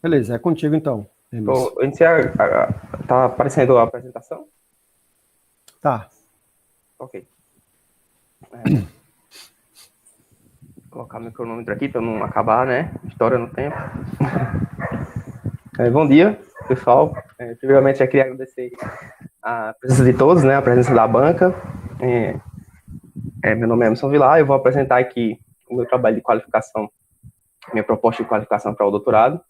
Beleza, é contigo então, Denis. Vou iniciar. Tá aparecendo a apresentação? Tá. Ok. Vou colocar meu cronômetro aqui para não acabar, né? História no tempo. Bom dia, pessoal. Primeiramente, eu queria agradecer a presença de todos, né? A presença da banca. Meu nome é Emerson Vilar. Eu vou apresentar aqui o meu trabalho de qualificação, minha proposta de qualificação para o doutorado,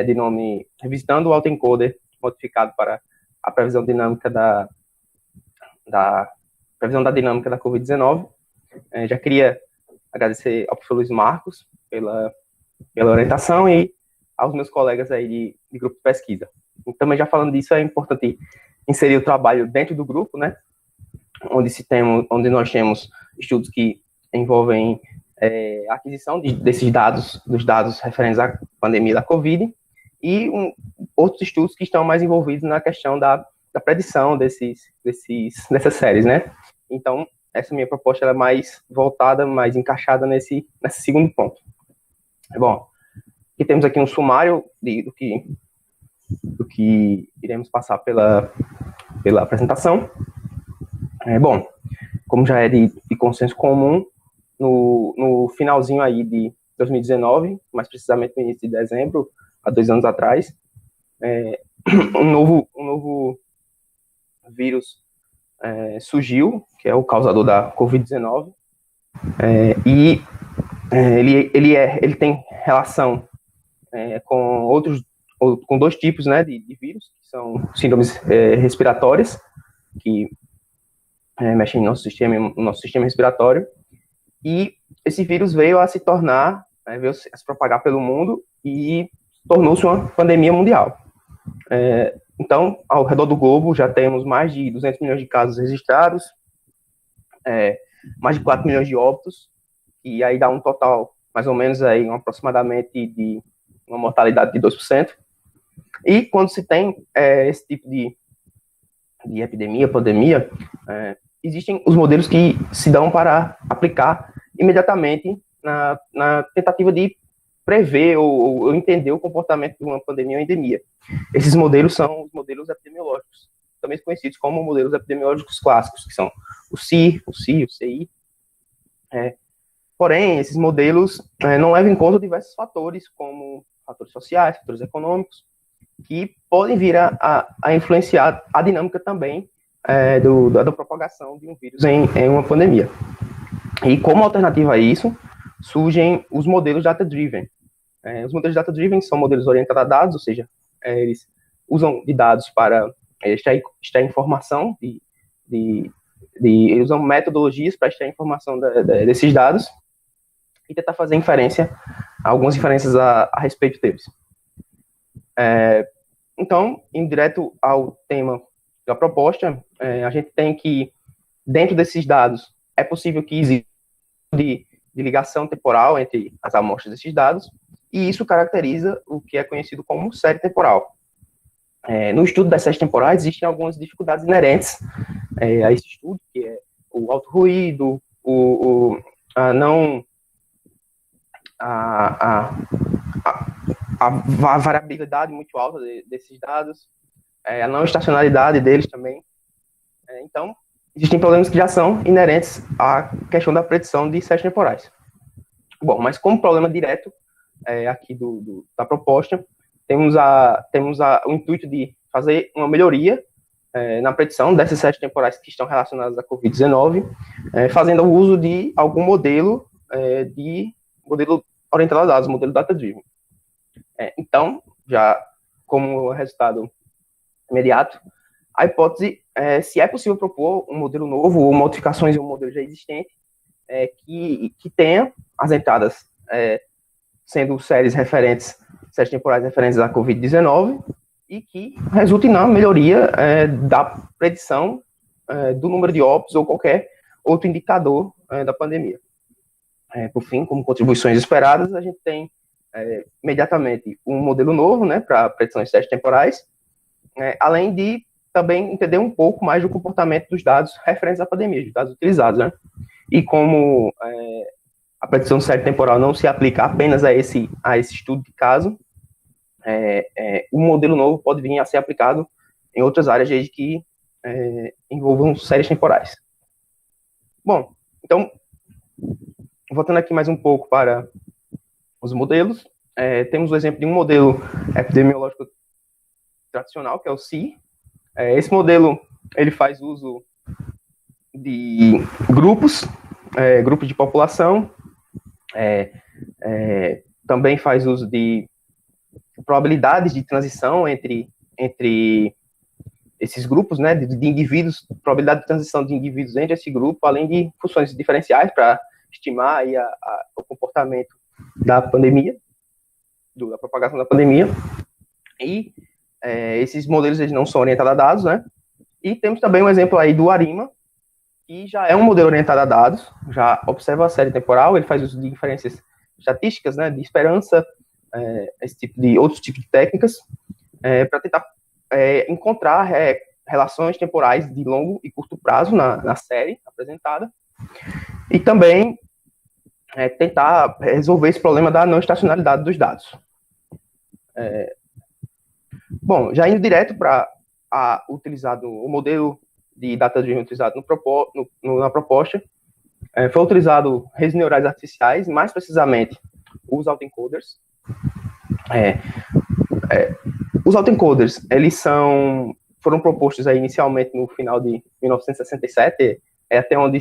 de nome Revisitando o Autoencoder, modificado para a previsão dinâmica da dinâmica da Covid-19. Já queria agradecer ao professor Luiz Marcos pela orientação e aos meus colegas aí de grupo de pesquisa. E também, já falando disso, é importante inserir o trabalho dentro do grupo, né, onde nós temos estudos que envolvem a aquisição desses dados, dos dados referentes à pandemia da Covid, e outros estudos que estão mais envolvidos na questão da predição dessas séries, né? Então, essa minha proposta é mais voltada, mais encaixada nesse segundo ponto. Bom, aqui temos aqui um sumário do que iremos passar pela apresentação. Bom, como já é de consenso comum, no finalzinho aí de 2019, mais precisamente no início de dezembro, há 2 anos atrás, um novo vírus surgiu, que é o causador da Covid-19, e ele tem relação com 2 tipos, né, de vírus, que são síndromes respiratórias, que mexem no nosso sistema respiratório, e esse vírus veio a se tornar, veio a se propagar pelo mundo e tornou-se uma pandemia mundial. Então, ao redor do globo, já temos mais de 200 milhões de casos registrados, mais de 4 milhões de óbitos, e aí dá um total, mais ou menos, aí, aproximadamente de uma mortalidade de 2%. E quando se tem esse tipo de epidemia, pandemia, existem os modelos que se dão para aplicar imediatamente na tentativa de prever ou entender o comportamento de uma pandemia ou endemia. Esses modelos são os modelos epidemiológicos, também conhecidos como modelos epidemiológicos clássicos, que são o CI, o CI. Porém, esses modelos não levam em conta diversos fatores, como fatores sociais, fatores econômicos, que podem vir a influenciar a dinâmica também da propagação de um vírus em uma pandemia. E como alternativa a isso, surgem os modelos data-driven. Os modelos data-driven são modelos orientados a dados, ou seja, eles usam de dados para extrair informação, eles usam metodologias para extrair informação desses dados e tentar fazer algumas inferências a respeito deles. Então, indo direto ao tema da proposta, a gente tem que, dentro desses dados, é possível que exista de ligação temporal entre as amostras desses dados, e isso caracteriza o que é conhecido como série temporal. No estudo das séries temporais, existem algumas dificuldades inerentes a esse estudo, que é o alto ruído, a variabilidade muito alta desses dados, a não estacionalidade deles também. Então, existem problemas que já são inerentes à questão da predição de séries temporais. Bom, mas como problema direto aqui da proposta, temos o intuito de fazer uma melhoria na predição dessas séries temporais que estão relacionadas à Covid-19, fazendo o uso de algum modelo orientado a dados, modelo data-driven. Então, já como resultado imediato, a hipótese se é possível propor um modelo novo ou modificações em um modelo já existente que tenha as entradas sendo séries temporais referentes à Covid-19 e que resulte na melhoria da predição do número de óbitos ou qualquer outro indicador da pandemia. Por fim, como contribuições esperadas, a gente tem imediatamente um modelo novo, né, para predição de séries temporais, além de também entender um pouco mais do comportamento dos dados referentes à pandemia, dos dados utilizados, né? E como a predição de série temporal não se aplica apenas a esse estudo de caso, o modelo novo pode vir a ser aplicado em outras áreas desde que envolvam séries temporais. Bom, então, voltando aqui mais um pouco para os modelos, temos o exemplo de um modelo epidemiológico tradicional, que é o SEA. Esse modelo ele faz uso de grupos de população, também faz uso de probabilidades de transição entre esses grupos, né, de indivíduos, probabilidade de transição de indivíduos entre esse grupo, além de funções diferenciais para estimar aí o comportamento da pandemia, da propagação da pandemia. E esses modelos eles não são orientados a dados, né? E temos também um exemplo aí do ARIMA, que já é um modelo orientado a dados, já observa a série temporal, ele faz uso de inferências estatísticas, né, de esperança, outros tipos de técnicas, para tentar encontrar relações temporais de longo e curto prazo na série apresentada, e também tentar resolver esse problema da não estacionalidade dos dados. Bom, já indo direto para utilizado o modelo de data-driven utilizado na proposta, foi utilizado redes neurais artificiais, mais precisamente os autoencoders. Os autoencoders, eles foram propostos aí inicialmente no final de 1967, até onde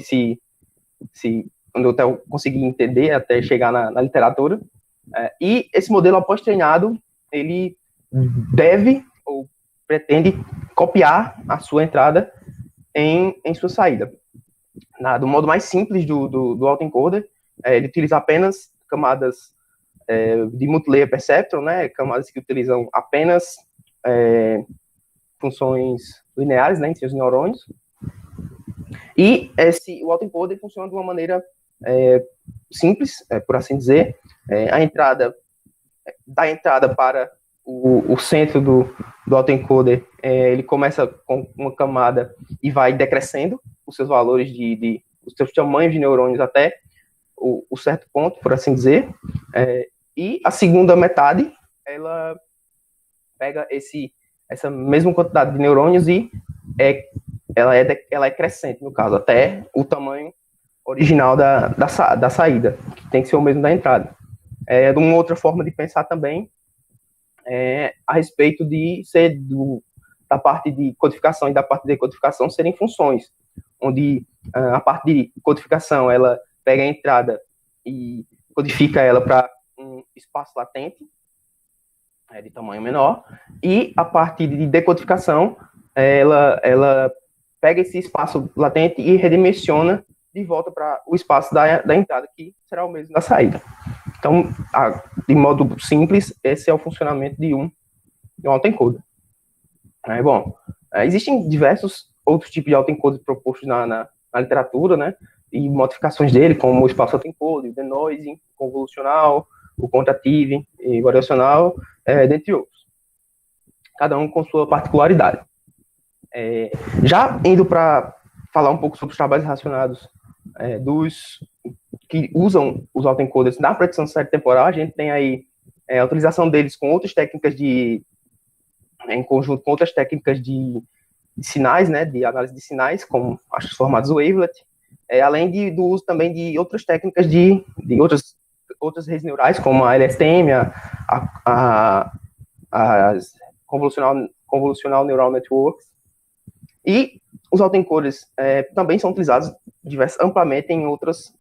onde eu até consegui entender, até chegar na literatura. E esse modelo, após treinado, ele deve ou pretende copiar a sua entrada em sua saída. Do modo mais simples do autoencoder, ele utiliza apenas camadas de multilayer perceptron, né, camadas que utilizam apenas funções lineares, né, em seus neurônios. E o autoencoder funciona de uma maneira simples, por assim dizer. Da entrada para o centro do autoencoder, ele começa com uma camada e vai decrescendo os seus valores os seus tamanhos de neurônios até o certo ponto, por assim dizer. E a segunda metade, ela pega essa mesma quantidade de neurônios e ela é crescente, no caso, até o tamanho original da saída, que tem que ser o mesmo da entrada. De uma outra forma de pensar também a respeito de ser da parte de codificação e da parte de decodificação serem funções, onde a parte de codificação ela pega a entrada e codifica ela para um espaço latente de tamanho menor, e a parte de decodificação ela pega esse espaço latente e redimensiona de volta para o espaço da entrada, que será o mesmo da saída. Então, de modo simples, esse é o funcionamento de um autoencoder. Bom, existem diversos outros tipos de autoencoder propostos na literatura, né, e modificações dele, como o espaço autoencoder, o denoising, o convolucional, o quantitative e variacional, dentre outros. Cada um com sua particularidade. Já indo para falar um pouco sobre os trabalhos relacionados dos que usam os autoencoders na predição de série temporal, a gente tem aí a utilização deles com outras técnicas em conjunto com outras técnicas de sinais, né, de análise de sinais, como os formatos wavelet, além do uso também de outras técnicas de outras redes neurais, como a LSTM, as Convolutional Neural Networks. E os autoencoders também são utilizados amplamente em outras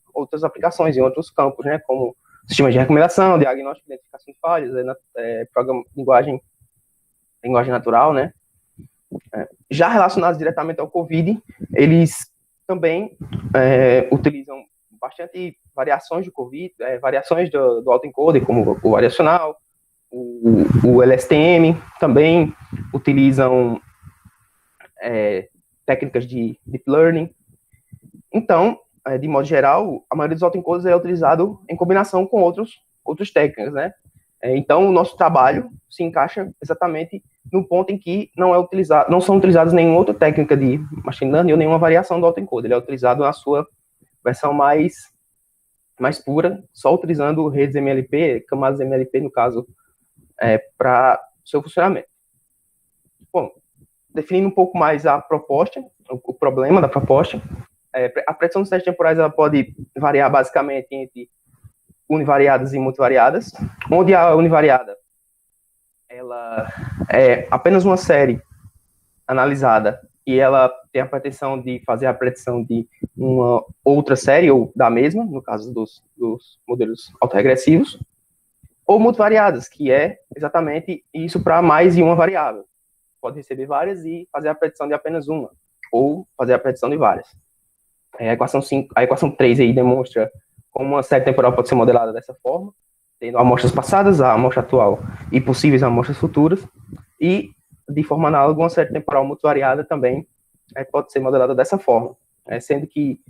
aplicações, em outros campos, né, como sistemas de recomendação, diagnóstico, identificação de falhas, linguagem natural, né. Já relacionados diretamente ao COVID, eles também utilizam bastante variações do COVID, variações do autoencoder, como o variacional, o LSTM, também utilizam técnicas de deep learning. Então, de modo geral, a maioria dos autoencoders é utilizado em combinação com outras técnicas, né? Então, o nosso trabalho se encaixa exatamente no ponto em que não são utilizadas nenhuma outra técnica de machine learning ou nenhuma variação do autoencoder. Ele é utilizado na sua versão mais pura, só utilizando redes MLP, camadas MLP, no caso, para seu funcionamento. Bom, definindo um pouco mais a proposta, o problema da proposta, a predição dos testes temporais ela pode variar basicamente entre univariadas e multivariadas, onde a univariada ela é apenas uma série analisada e ela tem a pretensão de fazer a predição de uma outra série ou da mesma, no caso dos modelos autorregressivos, ou multivariadas, que é exatamente isso para mais de uma variável. Pode receber várias e fazer a predição de apenas uma, ou fazer a predição de várias. A equação 3 aí demonstra como uma série temporal pode ser modelada dessa forma, tendo amostras passadas, a amostra atual e possíveis amostras futuras, e, de forma análoga, uma série temporal multivariada também pode ser modelada dessa forma, sendo que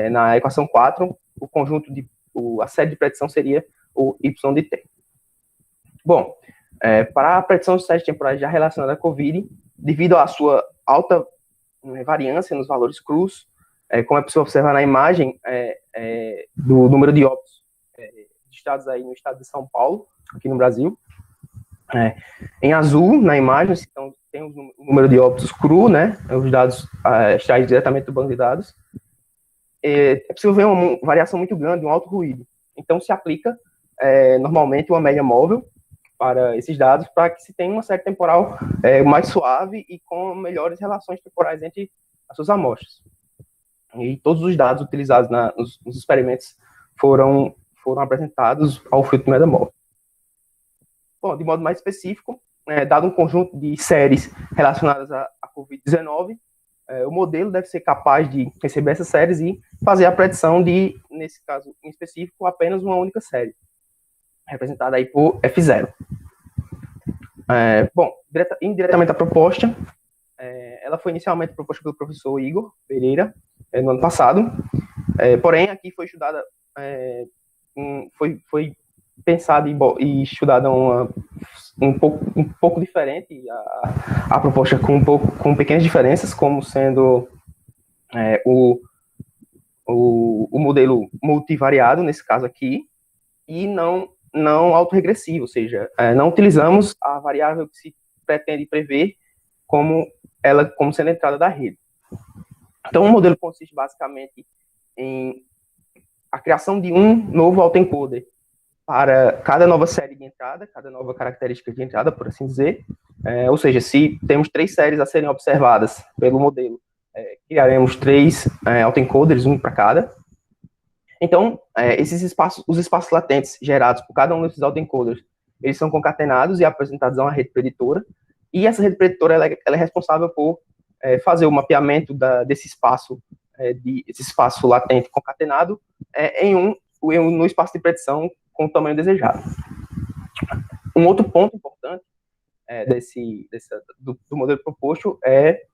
na equação 4, o conjunto a série de predição seria o y de t. Bom, para a predição dos testes temporais já relacionada à COVID, devido à sua alta variância nos valores crus, como é possível observar na imagem do número de óbitos registrados aí no estado de São Paulo, aqui no Brasil. Em azul, na imagem, então, tem o número de óbitos cru, né, os dados extraídos diretamente do banco de dados. É possível ver uma variação muito grande, um alto ruído. Então, se aplica, normalmente, uma média móvel para esses dados, para que se tenha uma série temporal mais suave e com melhores relações temporais entre as suas amostras. E todos os dados utilizados nos experimentos foram apresentados ao filtro média móvel. Bom, de modo mais específico, dado um conjunto de séries relacionadas à COVID-19, o modelo deve ser capaz de receber essas séries e fazer a predição de, nesse caso em específico, apenas uma única série, representada aí por F0. Bom, indiretamente a proposta, ela foi inicialmente proposta pelo professor Igor Pereira, no ano passado, porém aqui foi estudada, foi pensada e estudada um pouco diferente, a proposta com pequenas diferenças, como sendo o modelo multivariado, nesse caso aqui, e não autorregressivo, ou seja, não utilizamos a variável que se pretende prever como sendo a entrada da rede. Então, o modelo consiste basicamente em a criação de um novo autoencoder para cada nova série de entrada, cada nova característica de entrada, por assim dizer. Ou seja, se temos 3 séries a serem observadas pelo modelo, criaremos 3 autoencoders, um para cada. Então, os espaços latentes gerados por cada um desses autoencoders, eles são concatenados e apresentados a uma rede preditora, e essa rede preditora ela é responsável por fazer o mapeamento desse espaço, esse espaço latente concatenado, no espaço de predição com o tamanho desejado. Um outro ponto importante do modelo proposto é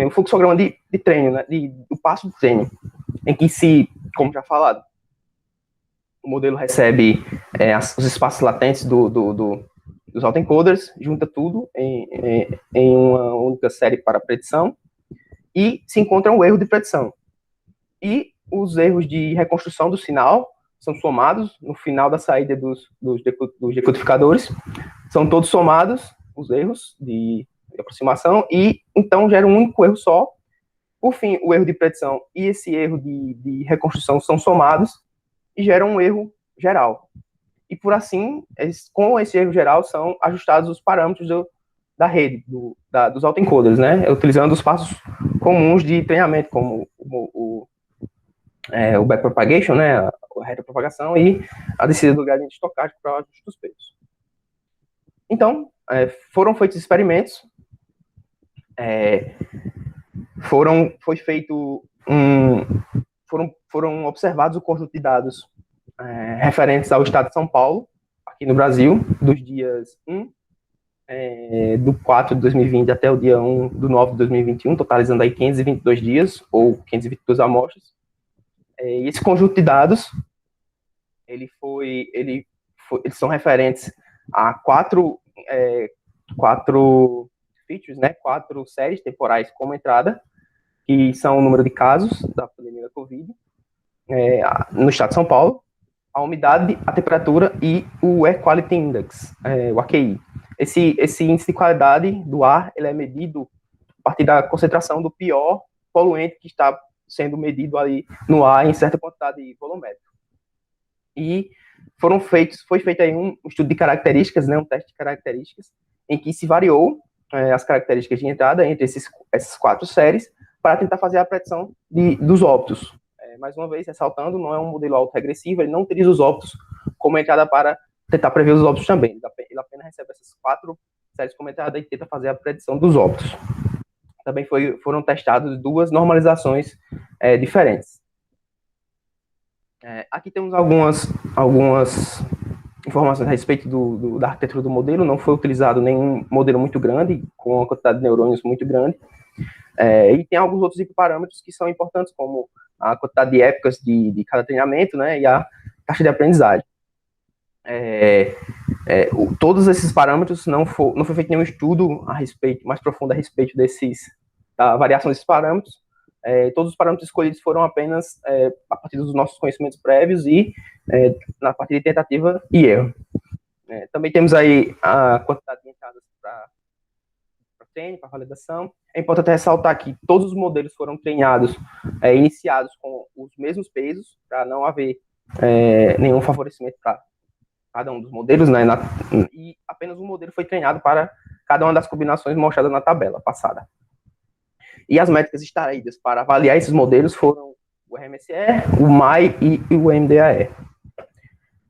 o fluxograma de treino, né, do passo de treino, em que como já falado, o modelo recebe os espaços latentes dos autoencoders, junta tudo em uma única série para predição, e se encontra um erro de predição. E os erros de reconstrução do sinal são somados no final da saída dos decodificadores, são todos somados, os erros de aproximação, e então gera um único erro só. Por fim, o erro de predição e esse erro de reconstrução são somados e geram um erro geral. E por assim, com esse erro geral, são ajustados os parâmetros da rede, dos autoencoders, né? Utilizando os passos comuns de treinamento, como o backpropagation, né? A retropropagação e a descida do gradiente estocástico para o ajuste dos pesos. Então, foram feitos experimentos, foram observados o conjunto de dados referentes ao estado de São Paulo, aqui no Brasil, dos dias 1 do 4 de 2020 até o dia 1 do 9 de 2021, totalizando aí 522 dias, ou 522 amostras. E esse conjunto de dados, eles são referentes a quatro features, né, 4 séries temporais como entrada, que são o número de casos da pandemia da Covid no estado de São Paulo, a umidade, a temperatura e o Air Quality Index, o AQI. Esse índice de qualidade do ar, ele é medido a partir da concentração do pior poluente que está sendo medido ali no ar em certa quantidade volumétrica. E foi feito aí um estudo de características, né, um teste de características, em que se variou as características de entrada entre essas 4 séries para tentar fazer a predição dos óbitos. Mais uma vez, ressaltando, não é um modelo autoregressivo, ele não utiliza os óbitos como entrada para tentar prever os óbitos também. Ele apenas recebe essas 4 séries como entrada e tenta fazer a predição dos óbitos. Também foram testadas 2 normalizações diferentes. Aqui temos algumas informações a respeito da arquitetura do modelo. Não foi utilizado nenhum modelo muito grande, com uma quantidade de neurônios muito grande. E tem alguns outros parâmetros que são importantes, como a quantidade de épocas de cada treinamento, né, e a taxa de aprendizagem. Todos esses parâmetros não foi feito nenhum estudo mais profundo a respeito da variação desses parâmetros. Todos os parâmetros escolhidos foram apenas a partir dos nossos conhecimentos prévios e na partir de tentativa e erro. Também temos aí a quantidade de entradas para treino, para validação. É importante ressaltar que todos os modelos foram treinados, iniciados com os mesmos pesos, para não haver nenhum favorecimento para cada um dos modelos, né, e apenas um modelo foi treinado para cada uma das combinações mostradas na tabela passada. E as métricas extraídas para avaliar esses modelos foram o RMSE, o MAI e o MDAE.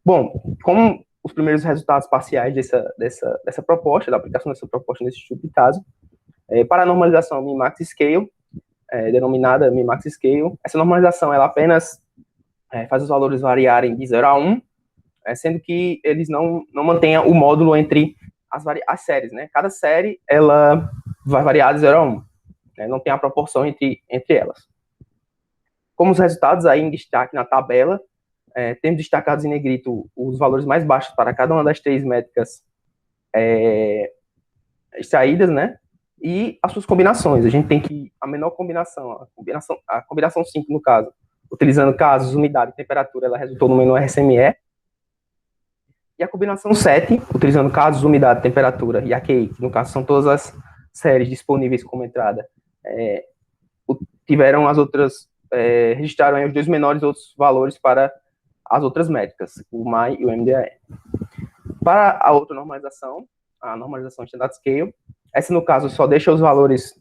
Bom, como os primeiros resultados parciais dessa proposta, da aplicação dessa proposta nesse tipo de caso, para a normalização Min-Max Scale, denominada Min-Max Scale, essa normalização ela apenas faz os valores variarem de 0 a 1, sendo que eles não mantêm o módulo entre as séries, né? Cada série ela vai variar de 0 a 1, né? Não tem a proporção entre elas. Como os resultados aí em destaque na tabela, temos destacados em negrito os valores mais baixos para cada uma das 3 métricas extraídas, né? E as suas combinações. A gente tem que a menor combinação, a combinação 5 no caso, utilizando casos, umidade e temperatura, ela resultou no menor RSME. E a combinação 7, utilizando casos, umidade, temperatura e AQI, que no caso são todas as séries disponíveis como entrada, tiveram as outras, registraram aí os 2 menores outros valores para as outras métricas, o MAI e o MDAE. Para a outra normalização, a normalização Standard Scale, essa no caso só deixa os valores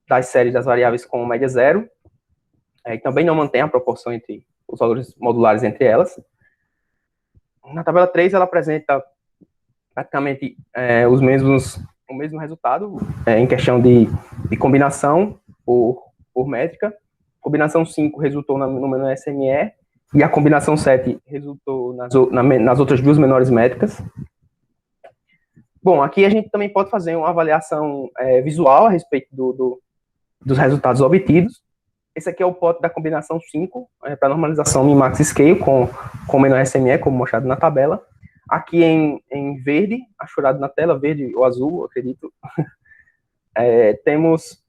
das séries das variáveis com média 0, e também não mantém a proporção entre os valores modulares entre elas. Na tabela 3, ela apresenta praticamente o mesmo resultado em questão de combinação por métrica. Combinação 5 resultou no menor SME e a combinação 7 resultou nas outras 2 menores métricas. Bom, aqui a gente também pode fazer uma avaliação visual a respeito dos resultados obtidos. Esse aqui é o plot da combinação 5, para normalização Min-Max Scale, com menor SME, como mostrado na tabela. Aqui em verde, achurado na tela, verde ou azul, eu acredito, temos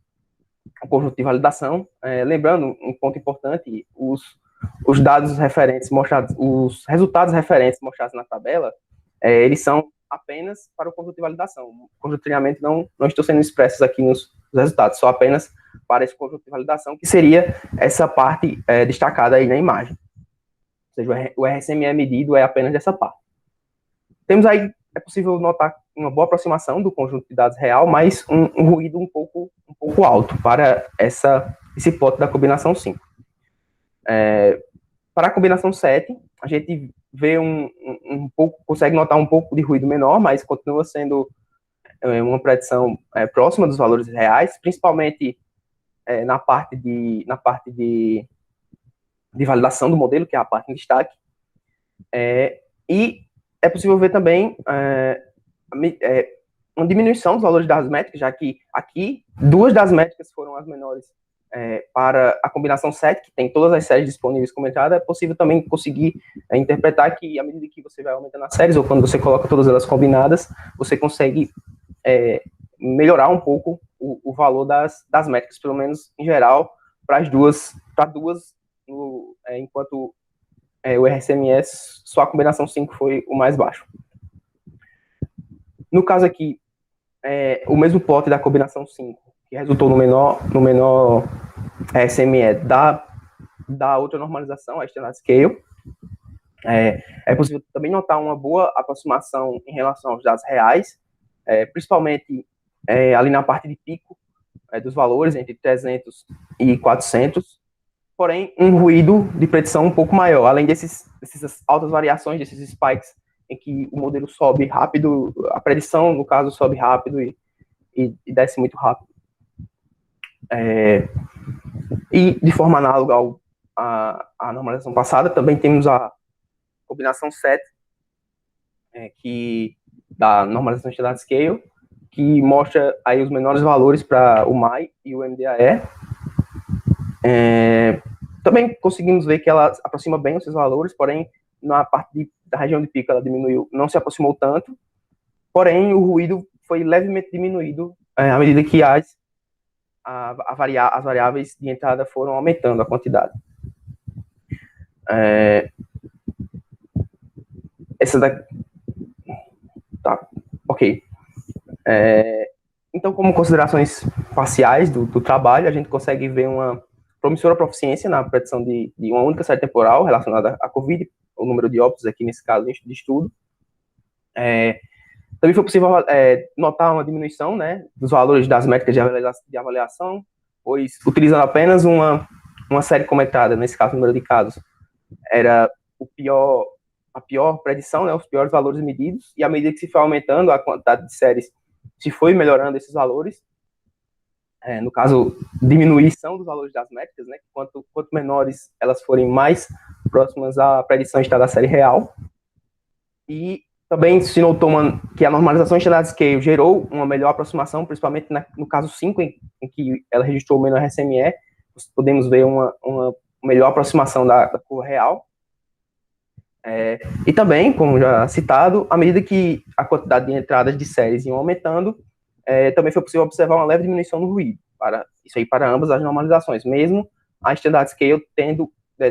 o conjunto de validação. Lembrando, um ponto importante, os dados referentes mostrados, os resultados referentes mostrados na tabela, eles são apenas para o conjunto de validação. O conjunto de treinamento não estão sendo expressos aqui nos resultados, só apenas para esse conjunto de validação, que seria essa parte destacada aí na imagem. Ou seja, o RSME medido é apenas dessa parte. Temos aí, é possível notar uma boa aproximação do conjunto de dados real, mas um ruído um pouco alto para esse plot da combinação 5. Para a combinação 7, a gente vê consegue notar um pouco de ruído menor, mas continua sendo uma predição próxima dos valores reais, principalmente na parte de validação do modelo, que é a parte em destaque. E é possível ver também uma diminuição dos valores das métricas, já que aqui 2 das métricas foram as menores para a combinação 7, que tem todas as séries disponíveis como entrada. É possível também conseguir interpretar que, à medida que você vai aumentando as séries, ou quando você coloca todas elas combinadas, você consegue melhorar um pouco o valor das métricas, pelo menos em geral, para duas, enquanto o RSME, só a combinação 5 foi o mais baixo. No caso aqui, o mesmo plot da combinação 5, que resultou no menor RSME da outra normalização, a Standard Scale. É possível também notar uma boa aproximação em relação aos dados reais, principalmente ali na parte de pico dos valores, entre 300 e 400, porém um ruído de predição um pouco maior, além dessas altas variações, desses spikes, em que o modelo sobe rápido, a predição, no caso, sobe rápido e desce muito rápido. E de forma análoga à normalização passada, também temos a combinação 7, da normalização Standard Scale, que mostra aí os menores valores para o MAI e o MDAE. Também conseguimos ver que ela aproxima bem esses valores, porém, na parte da região de pico ela diminuiu, não se aproximou tanto, porém, o ruído foi levemente diminuído à medida que as variáveis de entrada foram aumentando a quantidade. Essa daqui... Tá, ok. Então, como considerações parciais do trabalho, a gente consegue ver uma promissora proficiência na predição de uma única série temporal relacionada à COVID, o número de óbitos aqui nesse caso de estudo. Também foi possível notar uma diminuição, né, dos valores das métricas de avaliação, pois utilizando apenas uma série comentada, nesse caso o número de casos, era a pior predição, né, os piores valores medidos, e à medida que se foi aumentando a quantidade de séries, se foi melhorando esses valores. No caso, diminuição dos valores das métricas, né, quanto menores elas forem, mais próximas à predição está da série real. E também se notou que a normalização Standard Scale gerou uma melhor aproximação, principalmente no caso 5, em que ela registrou o menor RSME, podemos ver uma melhor aproximação da curva real. E também, como já citado, à medida que a quantidade de entradas de séries iam aumentando, também foi possível observar uma leve diminuição no ruído, isso aí para ambas as normalizações, mesmo a Standard Scale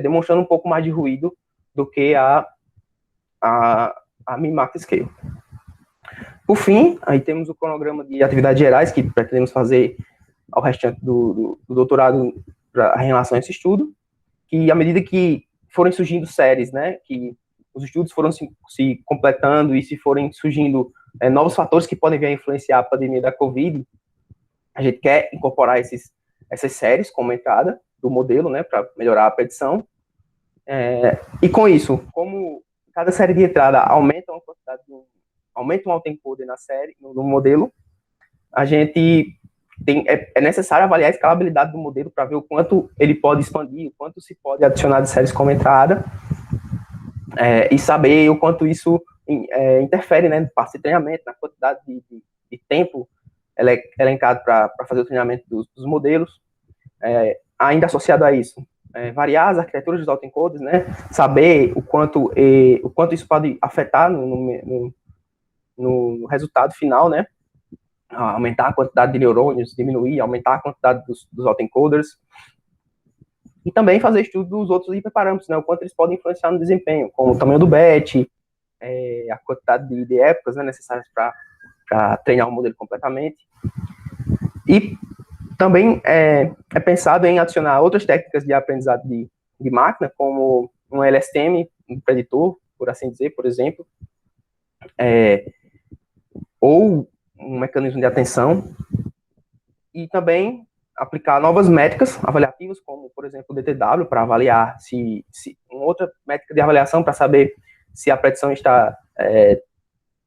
demonstrando um pouco mais de ruído do que a Min-Max Scale. Por fim, aí temos o cronograma de atividades gerais que pretendemos fazer ao restante do doutorado em relação a esse estudo, que à medida que forem surgindo séries, né, que os estudos foram se completando e se forem surgindo novos fatores que podem vir a influenciar a pandemia da Covid, a gente quer incorporar essas séries como entrada do modelo, né, para melhorar a predição. E com isso, como cada série de entrada aumenta um autoencoder na série, no modelo, a gente é necessário avaliar a escalabilidade do modelo para ver o quanto ele pode expandir, o quanto se pode adicionar de séries como entrada, e saber o quanto isso interfere, né, no passo de treinamento, na quantidade de tempo elencado para fazer o treinamento dos modelos. Ainda associado a isso, variar as arquiteturas dos autoencoders, né, saber o quanto isso pode afetar no resultado final, né, aumentar a quantidade de neurônios, diminuir, aumentar a quantidade dos autoencoders, e também fazer estudo dos outros hiperparâmetros, né, o quanto eles podem influenciar no desempenho, como o tamanho do batch, a quantidade de épocas, né, necessárias para treinar o modelo completamente. E também é pensado em adicionar outras técnicas de aprendizado de máquina, como um LSTM, um preditor, por assim dizer, por exemplo, ou um mecanismo de atenção, e também aplicar novas métricas avaliativas, como, por exemplo, o DTW, para avaliar se uma outra métrica de avaliação para saber se a predição está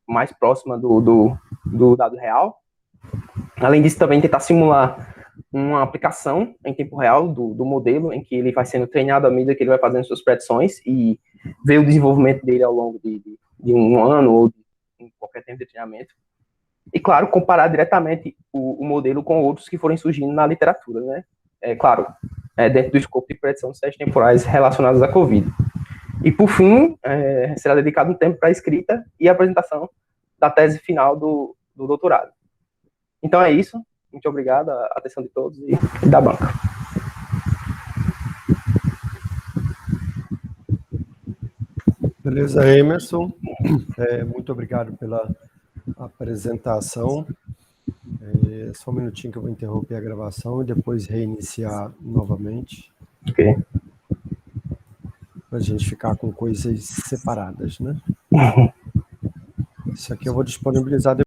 mais próxima do dado real. Além disso, também tentar simular uma aplicação em tempo real do modelo, em que ele vai sendo treinado à medida que ele vai fazendo suas predições, e ver o desenvolvimento dele ao longo de um ano ou de qualquer tempo de treinamento. E, claro, comparar diretamente o modelo com outros que forem surgindo na literatura, né? Claro, dentro do escopo de predição de séries temporais relacionadas à COVID. E, por fim, será dedicado um tempo para a escrita e a apresentação da tese final do doutorado. Então é isso. Muito obrigado, a atenção de todos e da banca. Beleza, Emerson. Muito obrigado pela apresentação. Só um minutinho que eu vou interromper a gravação e depois reiniciar novamente. Ok. Para a gente ficar com coisas separadas, né? Isso aqui eu vou disponibilizar depois.